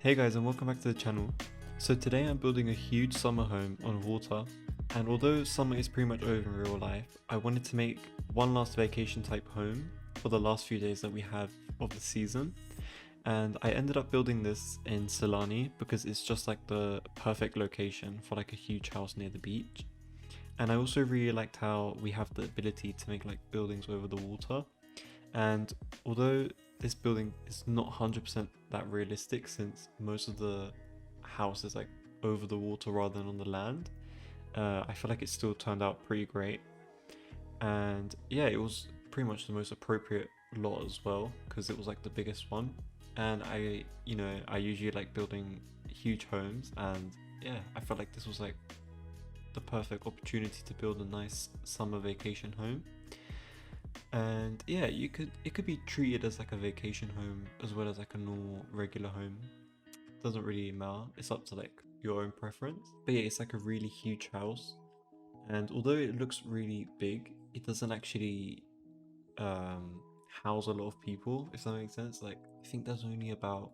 Hey guys, and welcome back to the channel. So today I'm building a huge summer home on water, and although summer is pretty much over in real life, I wanted to make one last vacation type home for the last few days that we have of the season. And I ended up building this in Sulani because it's just like the perfect location for like a huge house near the beach. And I also really liked how we have the ability to make like buildings over the water. And although this building is not 100% that realistic, since most of the house is like over the water rather than on the land, I feel like it still turned out pretty great. And yeah, it was pretty much the most appropriate lot as well because it was like the biggest one. And I usually like building huge homes, and yeah, I felt like this was like the perfect opportunity to build a nice summer vacation home. And yeah, it could be treated as like a vacation home as well as like a normal regular home. Doesn't really matter. It's up to like your own preference. But yeah, it's like a really huge house. And although it looks really big, it doesn't actually um house a lot of people, if that makes sense. Like I think there's only about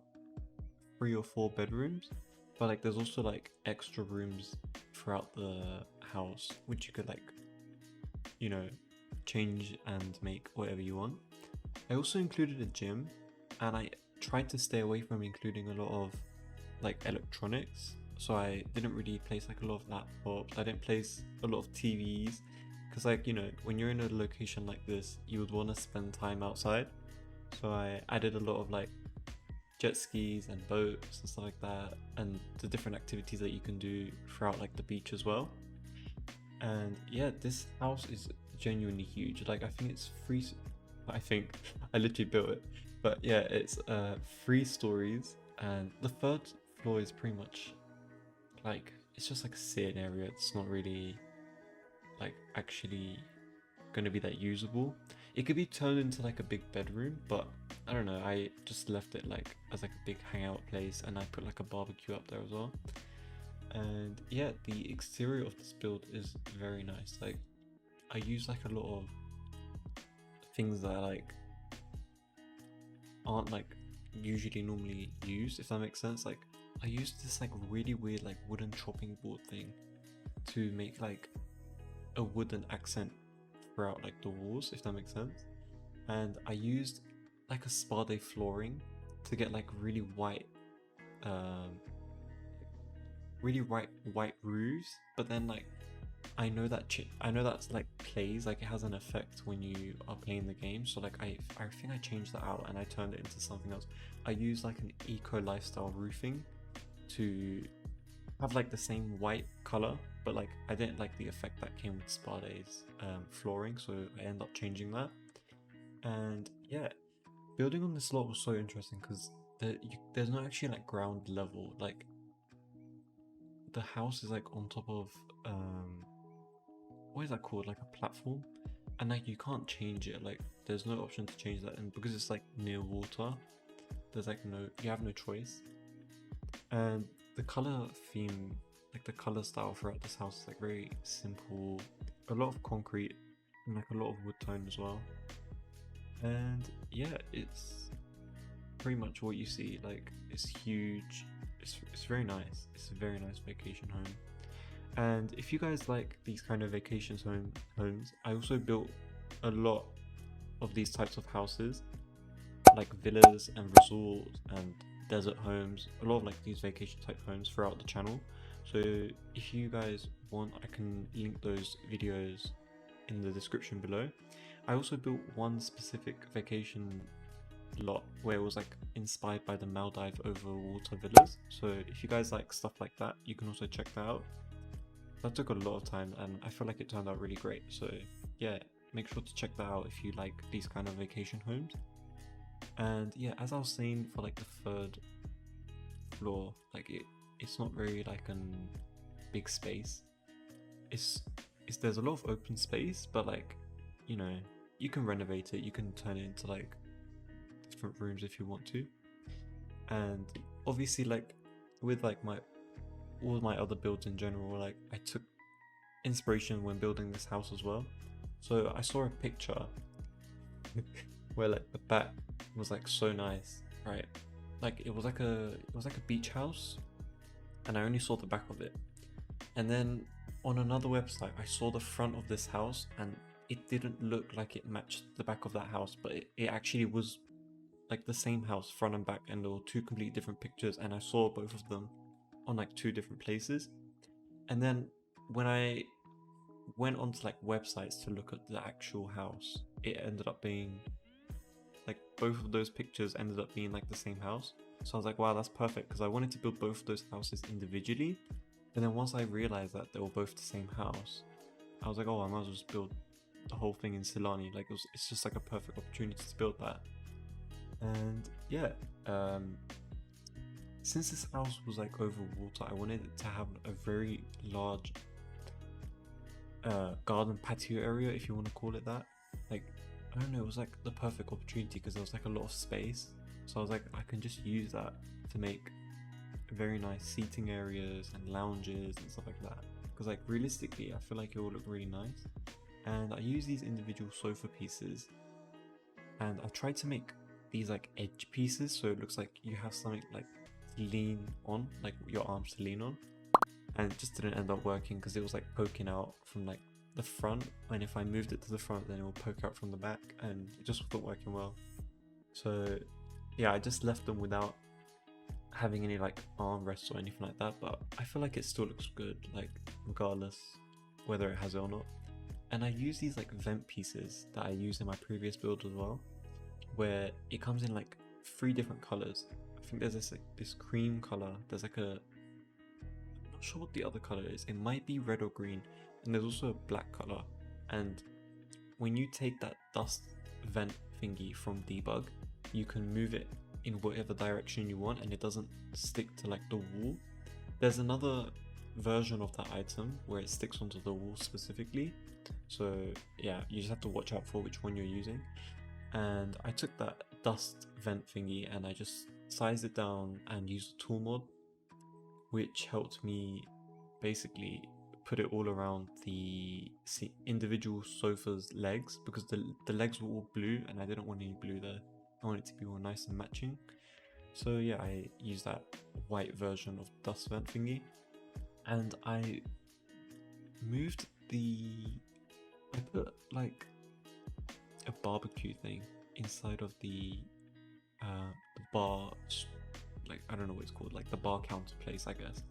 3 or 4 bedrooms, but like there's also like extra rooms throughout the house which you could like, you know, change and make whatever you want. I also included a gym, and I tried to stay away from including a lot of like electronics. So I didn't really place like a lot of laptops. I didn't place a lot of TVs because, like, you know, when you're in a location like this, you would want to spend time outside. So I added a lot of like jet skis and boats and stuff like that, and the different activities that you can do throughout like the beach as well. And yeah, this house is genuinely huge. Like I think it's three. I think I literally built it, but yeah, it's 3 stories, and the third floor is pretty much like it's just like a sitting area. It's not really like actually going to be that usable. It could be turned into like a big bedroom, but I don't know. I just left it like as like a big hangout place, and I put like a barbecue up there as well. And yeah, the exterior of this build is very nice. Like I use like a lot of things that like aren't like usually normally used, if that makes sense. Like I used this like really weird like wooden chopping board thing to make like a wooden accent throughout like the walls, if that makes sense. And I used like a spade flooring to get like um really white roofs, but then like I know that's like plays, like it has an effect when you are playing the game. So like I think I changed that out and I turned it into something else. I used like an eco lifestyle roofing to have like the same white color, but like I didn't like the effect that came with Spade's flooring, so I ended up changing that. And yeah, building on this lot was so interesting because there's not actually like ground level. Like the house is like on top of um what is that called, like a platform, and like you can't change it. Like there's no option to change that, and because it's like near water, there's like no you have no choice. And the color theme, like the color style throughout this house is like very simple, a lot of concrete and like a lot of wood tone as well. And yeah, it's pretty much what you see. Like it's huge, it's very nice. It's a very nice vacation home. And if you guys like these kind of homes, I also built a lot of these types of houses, like villas and resorts and desert homes, a lot of like these vacation type homes throughout the channel. So if you guys want, I can link those videos in the description below. I also built one specific vacation lot where it was like inspired by the Maldive over water villas. So if you guys like stuff like that, you can also check that out. That took a lot of time, and I feel like it turned out really great. So yeah, make sure to check that out if you like these kind of vacation homes. And yeah, as I was saying, for like the third floor, like it's not very like an big space. It's it's there's a lot of open space, but like, you know, you can renovate it, you can turn it into like different rooms if you want to. And obviously, like with like my all my other builds in general, like I took inspiration when building this house as well. So I saw a picture where like the back was like so nice, right? like it was like a beach house, and I only saw the back of it. And then on another website, I saw the front of this house, and it didn't look like it matched the back of that house, but it actually was like the same house, front and back, and there were two completely different pictures, and I saw both of them on like two different places. And then when I went onto like websites to look at the actual house, it ended up being like both of those pictures ended up being like the same house. So I was like, wow, that's perfect, because I wanted to build both of those houses individually. And then once I realized that they were both the same house, I was like, oh, I might as well just build the whole thing in Sulani. Like it's just like a perfect opportunity to build that. And yeah, since this house was like over water, I wanted it to have a very large garden patio area, if you want to call it that. Like, I don't know, it was like the perfect opportunity because there was like a lot of space. So I was like, I can just use that to make very nice seating areas and lounges and stuff like that. Because like realistically, I feel like it will look really nice. And I use these individual sofa pieces, and I tried to make these like edge pieces so it looks like you have something like to lean on, like your arms to lean on. And it just didn't end up working because it was like poking out from like the front, and if I moved it to the front then it will poke out from the back, and it just wasn't working well. So yeah, I just left them without having any like armrests or anything like that, but I feel like it still looks good, like regardless whether it has it or not. And I use these like vent pieces that I used in my previous build as well, where it comes in like 3 different colors. I think there's this like this cream color, there's like a, I'm not sure what the other color is, it might be red or green, and there's also a black color. And when you take that dust vent thingy from debug, you can move it in whatever direction you want and it doesn't stick to like the wall. There's another version of that item where it sticks onto the wall specifically, so yeah, you just have to watch out for which one you're using. And I took that dust vent thingy and I just sized it down and used a tool mod, which helped me basically put it all around the individual sofa's legs, because the legs were all blue and I didn't want any blue there. I want it to be all nice and matching. So yeah, I used that white version of dust vent thingy, and I put like a barbecue thing inside of the bar, like I don't know what it's called, like the bar counter place, I guess.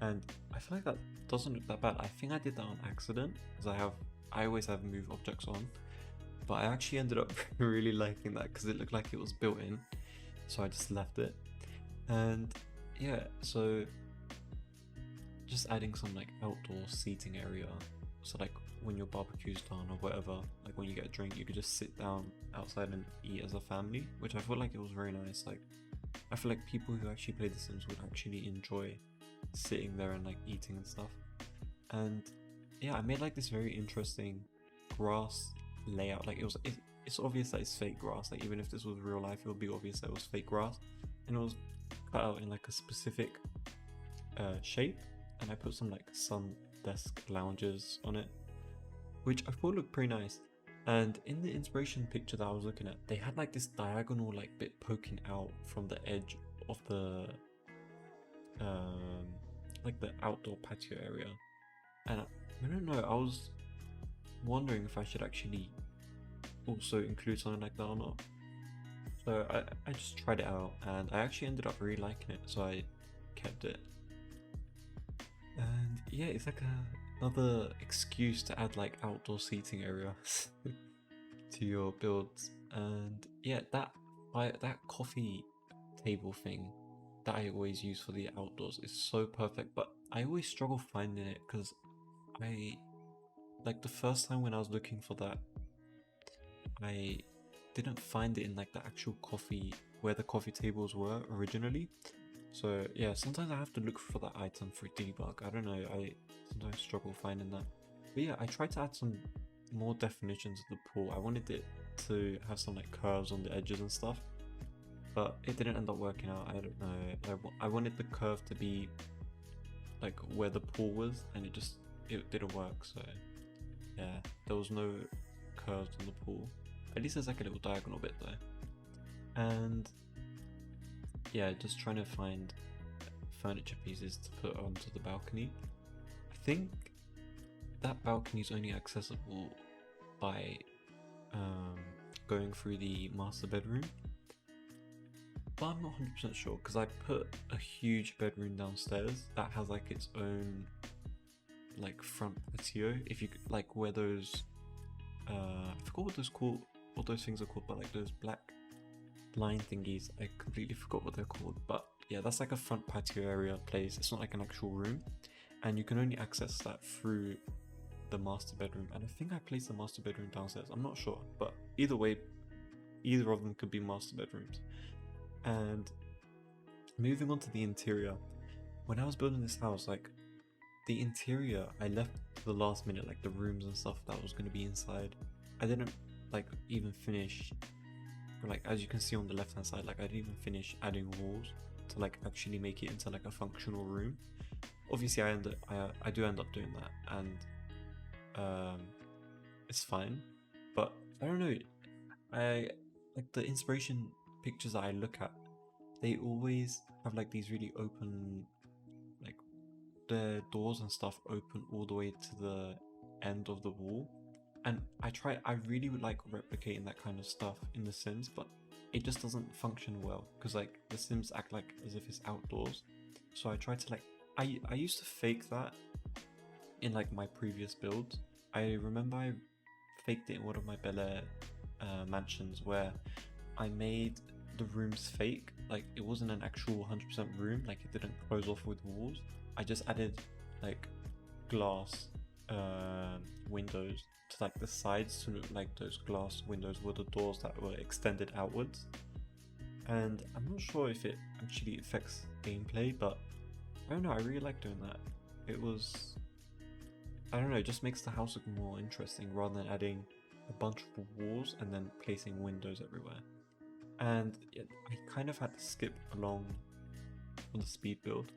And I feel like that doesn't look that bad. I think I did that on accident because I always have move objects on, but I actually ended up really liking that because it looked like it was built in, so I just left it. And yeah, so just adding some like outdoor seating area, so like when your barbecue's done or whatever, like when you get a drink, you could just sit down outside and eat as a family, which I felt like it was very nice. Like I feel like people who actually play The Sims would actually enjoy sitting there and like eating and stuff. And yeah, I made like this very interesting grass layout. Like it's obvious that it's fake grass. Like even if this was real life, it would be obvious that it was fake grass, and it was cut out in like a specific shape. And I put some like sun desk lounges on it, which I thought looked pretty nice. And in the inspiration picture that I was looking at, they had like this diagonal like bit poking out from the edge of the like the outdoor patio area. And I don't know, I was wondering if I should actually also include something like that or not. So I just tried it out and I actually ended up really liking it, so I kept it. And yeah, it's like another excuse to add like outdoor seating areas to your builds. And yeah, that coffee table thing that I always use for the outdoors is so perfect, but I always struggle finding it because I like the first time when I was looking for that, I didn't find it in like the actual coffee where the coffee tables were originally. So yeah, sometimes I have to look for that item for debug. I don't know, I sometimes struggle finding that. But yeah, I tried to add some more definition to the pool. I wanted it to have some like curves on the edges and stuff, but it didn't end up working out. I don't know. I wanted the curve to be like where the pool was, and it didn't work. So yeah, there was no curves on the pool. At least there's like a little diagonal bit there. And yeah, just trying to find furniture pieces to put onto the balcony. I think that balcony is only accessible by um, going through the master bedroom, but I'm not 100% sure because I put a huge bedroom downstairs that has like its own like front patio. If you like where those I forgot what those things are called, but like those black line thingies, I completely forgot what they're called. But yeah, that's like a front patio area place. It's not like an actual room, and you can only access that through the master bedroom. And I think I placed the master bedroom downstairs. I'm not sure, but either way, either of them could be master bedrooms. And moving on to the interior, when I was building this house, like the interior, I left to the last minute, like the rooms and stuff that was going to be inside. I didn't like even finish, like as you can see on the left hand side, like I didn't even finish adding walls to like actually make it into like a functional room. Obviously, I do end up doing that, and it's fine. But I don't know. I like the inspiration pictures that I look at. They always have like these really open, like the doors and stuff open all the way to the end of the wall. And I really would like replicating that kind of stuff in The Sims, but it just doesn't function well because like The Sims act like as if it's outdoors. So I try to like, I used to fake that in like my previous builds. I remember I faked it in one of my Bel Air mansions where I made the rooms fake. Like it wasn't an actual 100% room, like it didn't close off with walls. I just added like glass windows to like the sides to look like those glass windows were the doors that were extended outwards. And I'm not sure if it actually affects gameplay, but I don't know, I really like doing that. It was, I don't know, it just makes the house look more interesting rather than adding a bunch of walls and then placing windows everywhere. And I kind of had to skip along on the speed build.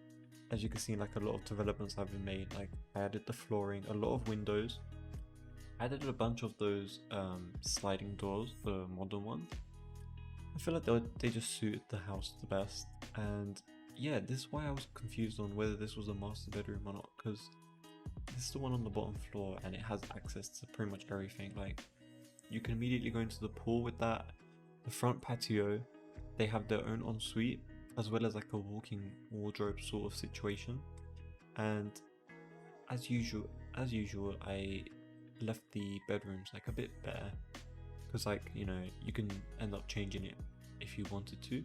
As you can see, like a lot of developments have been made. Like I added the flooring, a lot of windows. I added a bunch of those sliding doors, the modern ones. I feel like they just suited the house the best. And yeah, this is why I was confused on whether this was a master bedroom or not, because this is the one on the bottom floor and it has access to pretty much everything. Like you can immediately go into the pool with that. The front patio, they have their own ensuite as well as like a walking wardrobe sort of situation. And as usual, I left the bedrooms like a bit bare because like, you know, you can end up changing it if you wanted to.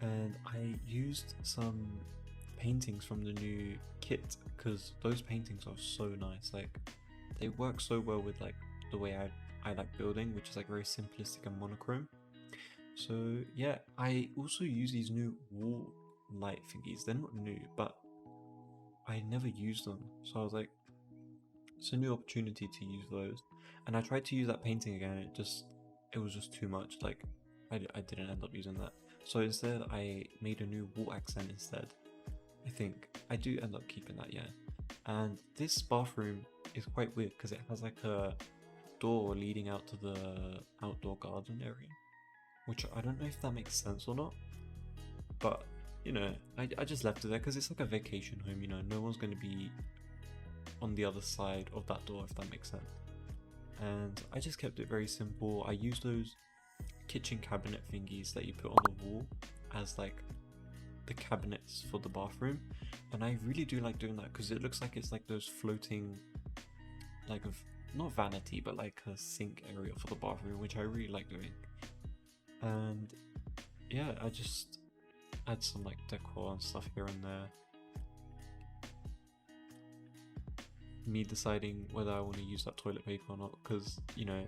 And I used some paintings from the new kit because those paintings are so nice. Like they work so well with like the way I like building, which is like very simplistic and monochrome. So yeah, I also use these new wall light thingies. They're not new, but I never used them. So I was like, it's a new opportunity to use those. And I tried to use that painting again. It was just too much. Like I didn't end up using that. So instead I made a new wall accent instead. I think I do end up keeping that, yeah. And this bathroom is quite weird because it has like a door leading out to the outdoor garden area, which I don't know if that makes sense or not, but you know, I just left it there because it's like a vacation home, you know, no one's going to be on the other side of that door, if that makes sense. And I just kept it very simple. I used those kitchen cabinet thingies that you put on the wall as like the cabinets for the bathroom, and I really do like doing that because it looks like it's like those floating, like not vanity but like a sink area for the bathroom, which I really like doing. And yeah, I just add some like decor and stuff here and there. Me deciding whether I want to use that toilet paper or not, because you know,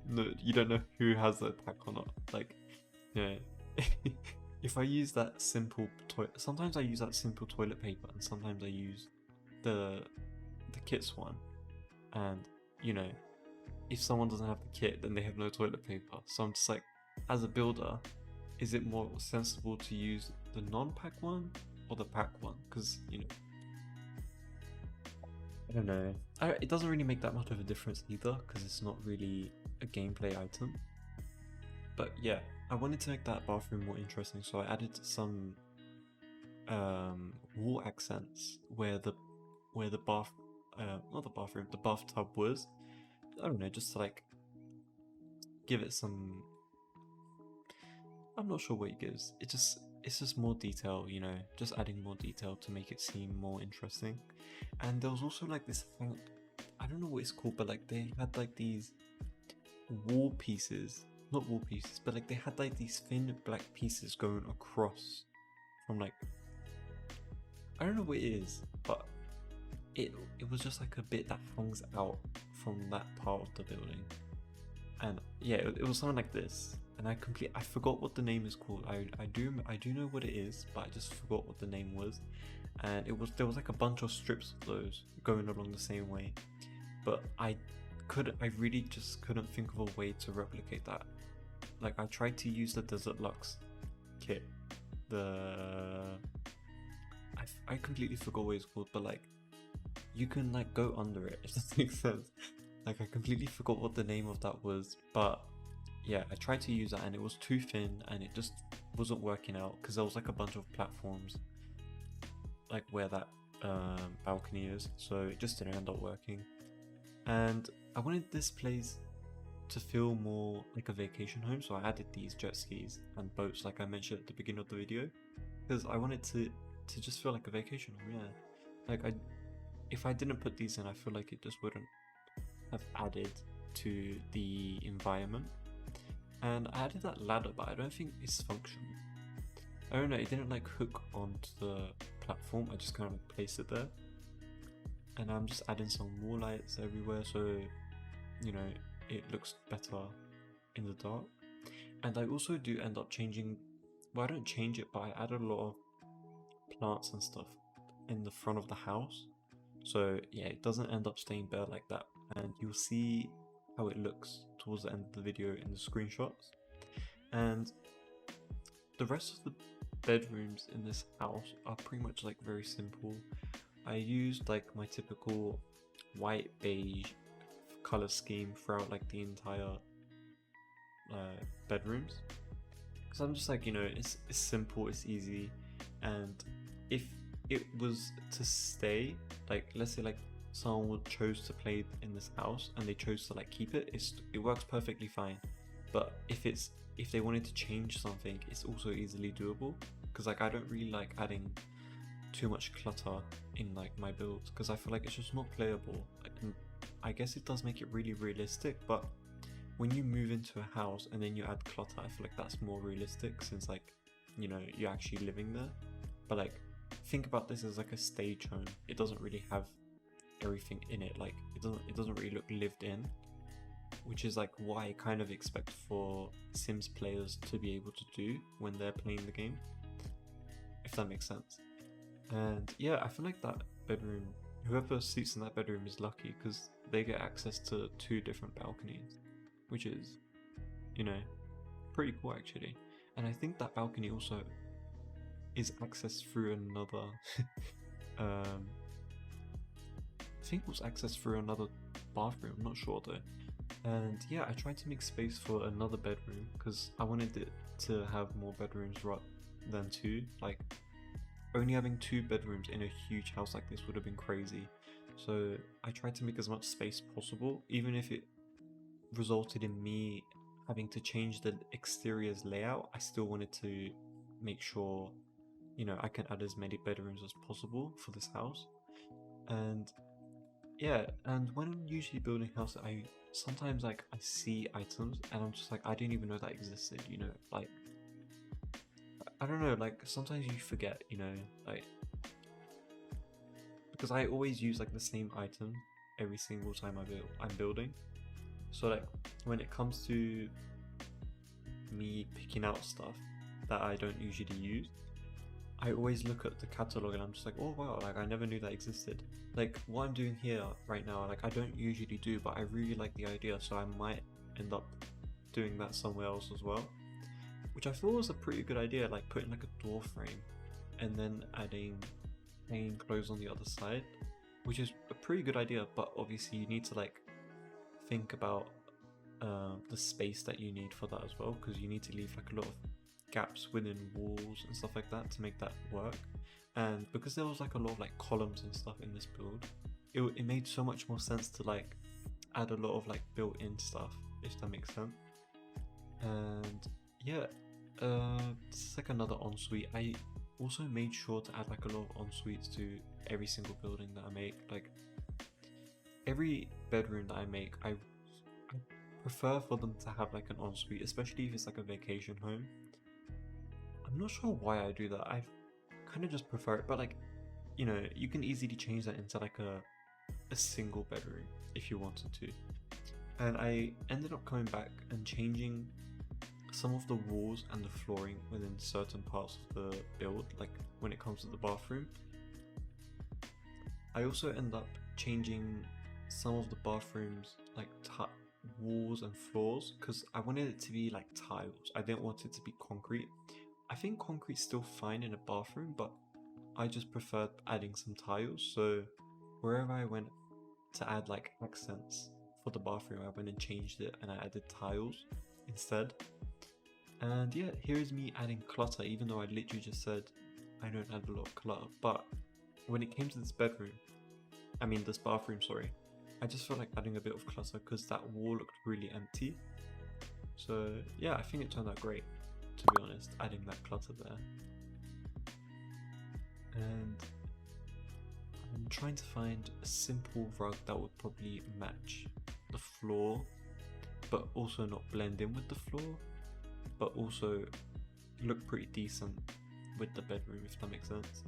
no, you don't know who has that pack or not. Like, you know, if I use that simple toilet, sometimes I use that simple toilet paper, and sometimes I use the kits one. And you know, if someone doesn't have the kit, then they have no toilet paper. So I'm just like, as a builder, is it more sensible to use the non-pack one or the pack one? Because you know, I don't know. It doesn't really make that much of a difference either, because it's not really a gameplay item. But yeah, I wanted to make that bathroom more interesting, so I added some wall accents where the bath not the bathroom, the bathtub was. I don't know, just to like give it some, I'm not sure what it gives. It's just more detail, you know, just adding more detail to make it seem more interesting. And there was also like this thing, I don't know what it's called, but like they had like these wall pieces, not wall pieces, but like they had like these thin black pieces going across from like, I don't know what it is, but it was just like a bit that hangs out from that part of the building. And yeah, it was something like this, and I forgot what the name is called. I do know what it is, but I just forgot what the name was. And there was like a bunch of strips of those going along the same way, but I really just couldn't think of a way to replicate that. Like I tried to use the Desert Lux kit, I completely forgot what it's called, but like you can like go under it, if that makes sense. Like I completely forgot what the name of that was, but yeah, I tried to use that and it was too thin and it just wasn't working out because there was like a bunch of platforms like where that balcony is, so it just didn't end up working. And I wanted this place to feel more like a vacation home, so I added these jet skis and boats like I mentioned at the beginning of the video, because I wanted to just feel like a vacation home. Yeah, like if I didn't put these in, I feel like it just wouldn't have added to the environment. And I added that ladder, but I don't think it's functional. I don't know, it didn't like hook onto the platform, I just kind of like placed it there. And I'm just adding some wall lights everywhere so, you know, it looks better in the dark. And I also do end up changing, well I don't change it, but I add a lot of plants and stuff in the front of the house. So yeah, it doesn't end up staying bare like that. And you'll see how it looks towards the end of the video in the screenshots. And the rest of the bedrooms in this house are pretty much like very simple. I used like my typical white beige color scheme throughout like the entire bedrooms, because I'm just like, you know, it's simple, it's easy. And if it was to stay, like let's say like someone would chose to play in this house and they chose to like keep it, it works perfectly fine. But if they wanted to change something, it's also easily doable, because like I don't really like adding too much clutter in like my builds, because I feel like it's just not playable. And I guess it does make it really realistic, but when you move into a house and then you add clutter, I feel like that's more realistic, since like, you know, you're actually living there. But like, think about this as like a stage home. It doesn't really have everything in it, like it doesn't really look lived in, which is like what I kind of expect for Sims players to be able to do when they're playing the game, if that makes sense. And yeah, I feel like that bedroom, whoever sleeps in that bedroom is lucky, because they get access to 2 different balconies, which is, you know, pretty cool actually. And I think that balcony also is accessed through another I think it was accessed through another bathroom, I'm not sure though. And yeah, I tried to make space for another bedroom because I wanted it to have more bedrooms than 2. Like only having 2 bedrooms in a huge house like this would have been crazy. So I tried to make as much space possible, even if it resulted in me having to change the exterior's layout. I still wanted to make sure, you know, I can add as many bedrooms as possible for this house. And yeah, and when I'm usually building houses, I sometimes like I see items and I'm just like, I didn't even know that existed, you know, like I don't know, like sometimes you forget, you know, like because I always use like the same item every single time I'm building. So like when it comes to me picking out stuff that I don't usually use, I always look at the catalog and I'm just like, oh wow, like I never knew that existed. Like what I'm doing here right now, like I don't usually do, but I really like the idea, so I might end up doing that somewhere else as well, which I thought was a pretty good idea, like putting like a door frame and then adding hanging clothes on the other side, which is a pretty good idea. But obviously you need to like think about the space that you need for that as well, because you need to leave like a lot of gaps within walls and stuff like that to make that work. And because there was like a lot of like columns and stuff in this build, it made so much more sense to like add a lot of like built-in stuff, if that makes sense. And yeah, this is like another ensuite. I also made sure to add like a lot of ensuites to every single building that I make. Like every bedroom that I make, I prefer for them to have like an ensuite, especially if it's like a vacation home. I'm not sure why I do that. I kind of just prefer it, but like, you know, you can easily change that into like a single bedroom if you wanted to. And I ended up coming back and changing some of the walls and the flooring within certain parts of the build, like when it comes to the bathroom. I also end up changing some of the bathrooms like walls and floors, because I wanted it to be like tiles. I didn't want it to be concrete. I think concrete's still fine in a bathroom, but I just preferred adding some tiles. So wherever I went to add like accents for the bathroom, I went and changed it and I added tiles instead. And yeah, here's me adding clutter, even though I literally just said I don't add a lot of clutter. But when it came to this bathroom, sorry, I just felt like adding a bit of clutter because that wall looked really empty. So yeah, I think it turned out great, to be honest, adding that clutter there. And I'm trying to find a simple rug that would probably match the floor, but also not blend in with the floor, but also look pretty decent with the bedroom, if that makes sense.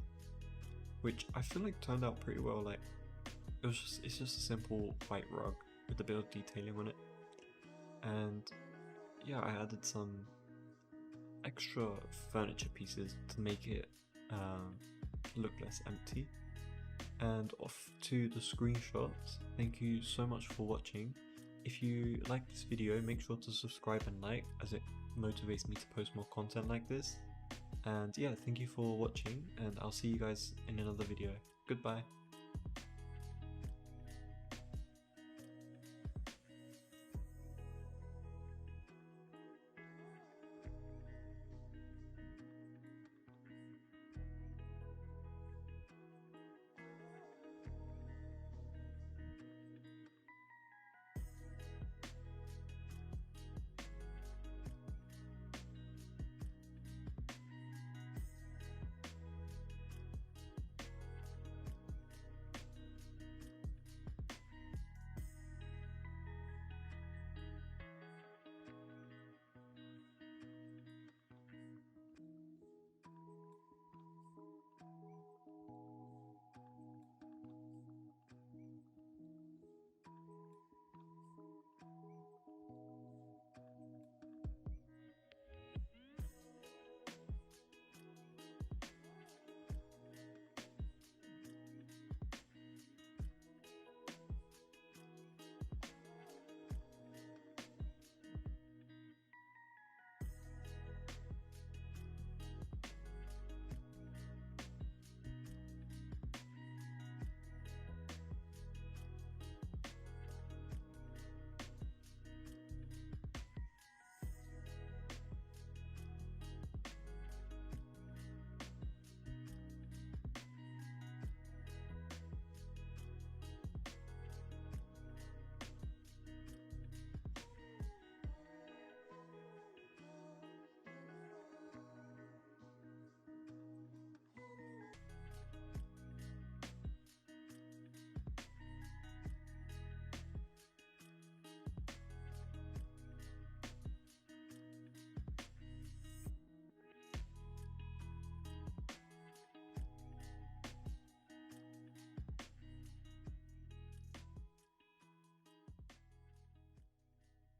Which I feel like turned out pretty well. Like it's just a simple white rug with a bit of detailing on it. And yeah, I added some extra furniture pieces to make it look less empty. And off to the screenshots. Thank you so much for watching. If you like this video, make sure to subscribe and like, as it motivates me to post more content like this. And yeah, thank you for watching, and I'll see you guys in another video. Goodbye.